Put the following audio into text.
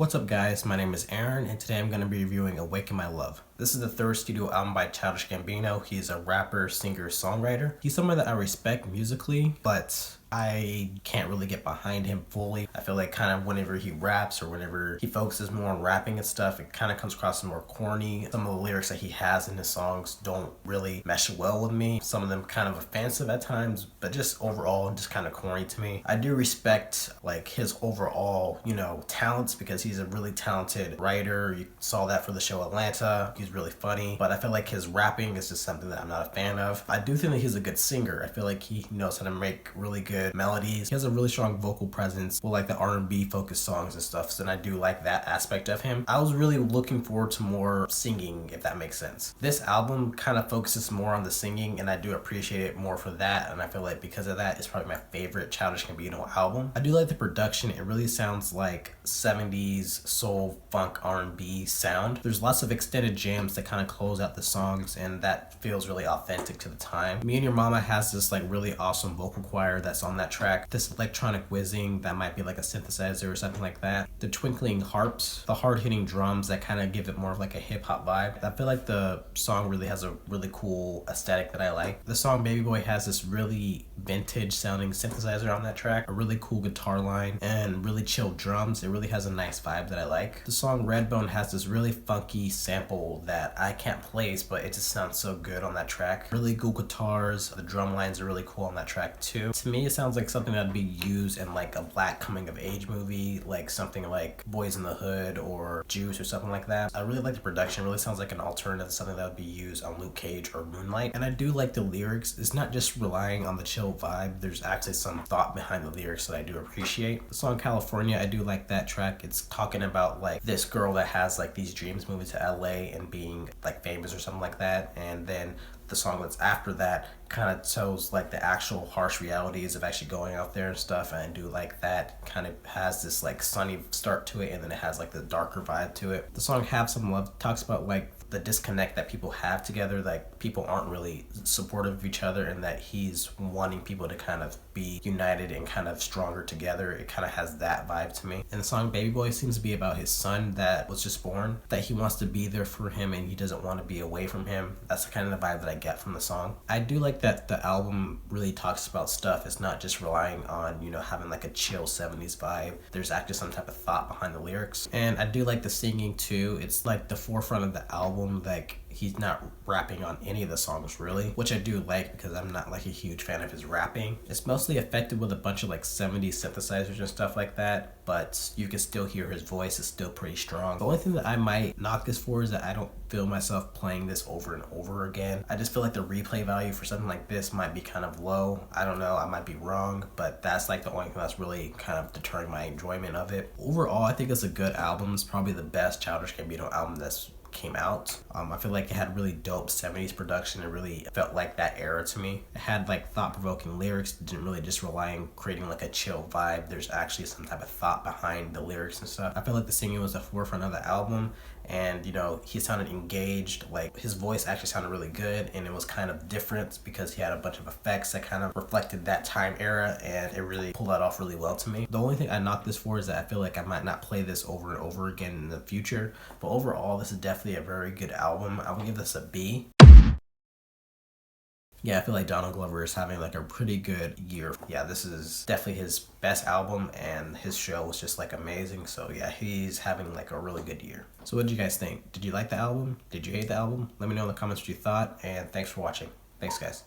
What's up guys, my name is Aaron and today I'm going to be reviewing Awaken My Love. This is the third studio album by Childish Gambino. He's a rapper, singer, songwriter. He's someone that I respect musically, but I can't really get behind him fully. I feel like kind of whenever he raps or whenever he focuses more on rapping and stuff, it kind of comes across as more corny. Some of the lyrics that he has in his songs don't really mesh well with me. Some of them kind of offensive at times, but just overall just kind of corny to me. I do respect like his overall, talents because he's a really talented writer. You saw that for the show Atlanta. He's really funny, but I feel like his rapping is just something that I'm not a fan of. I do think that he's a good singer. I feel like he knows how to make really good melodies. He has a really strong vocal presence with like the R&B focused songs and stuff, so I do like that aspect of him. I was really looking forward to more singing, if that makes sense. This album kind of focuses more on the singing and I do appreciate it more for that, and I feel like because of that it's probably my favorite Childish Gambino album. I do like the production. It really sounds like 70s soul funk R&B sound. There's lots of extended jams that kind of close out the songs and that feels really authentic to the time. Me and Your Mama has this like really awesome vocal choir that's on that track. This electronic whizzing that might be like a synthesizer or something like that. The twinkling harps, the hard hitting drums that kind of give it more of like a hip hop vibe. I feel like the song really has a really cool aesthetic that I like. The song Baby Boy has this really vintage sounding synthesizer on that track, a really cool guitar line and really chill drums. It really has a nice vibe that I like. The song Redbone has this really funky sample that I can't place, but it just sounds so good on that track. Really cool guitars. The drum lines are really cool on that track too. To me, it sounds like something that'd be used in like a black coming of age movie, like something like Boys in the Hood or Juice or something like that. I really like the production. It really sounds like an alternative to something that would be used on Luke Cage or Moonlight. And I do like the lyrics. It's not just relying on the chill vibe. There's actually some thought behind the lyrics that I do appreciate. The song California, I do like that track. It's talking about like this girl that has like these dreams moving to LA and being like famous or something like that, and then the song that's after that kind of shows like the actual harsh realities of actually going out there and stuff, and I do like that. Kind of has this like sunny start to it and then it has like the darker vibe to it. The song Have Some Love talks about like the disconnect that people have together, like people aren't really supportive of each other and that he's wanting people to kind of be united and kind of stronger together. It kind of has that vibe to me. And the song Baby Boy seems to be about his son that was just born, that he wants to be there for him and he doesn't want to be away from him. That's kind of the vibe that I get from the song. I do like that the album really talks about stuff. It's not just relying on, having like a chill 70s vibe. There's actually some type of thought behind the lyrics. And I do like the singing too. It's like the forefront of the album. Like he's not rapping on any of the songs really, which I do like because I'm not like a huge fan of his rapping. It's mostly affected with a bunch of like 70s synthesizers and stuff like that, but you can still hear his voice is still pretty strong. The only thing that I might knock this for is that I don't feel myself playing this over and over again. I just feel like the replay value for something like this might be kind of low. I don't know, I might be wrong, but that's like the only thing that's really kind of deterring my enjoyment of it. Overall, I think it's a good album. It's probably the best Childish Gambino album that's came out. I feel like it had really dope 70s production. It really felt like that era to me. It had like thought-provoking lyrics. It didn't really just rely on creating like a chill vibe. There's actually some type of thought behind the lyrics and stuff. I feel like the singing was the forefront of the album, and he sounded engaged. Like his voice actually sounded really good, and it was kind of different because he had a bunch of effects that kind of reflected that time era, and it really pulled that off really well to me. The only thing I knock this for is that I feel like I might not play this over and over again in the future, but overall this is definitely a very good album. I would give this a B. Yeah, I feel like Donald Glover is having like a pretty good year. Yeah, this is definitely his best album and his show was just like amazing. So yeah, he's having like a really good year. So what did you guys think? Did you like the album? Did you hate the album? Let me know in the comments what you thought, and thanks for watching. Thanks guys.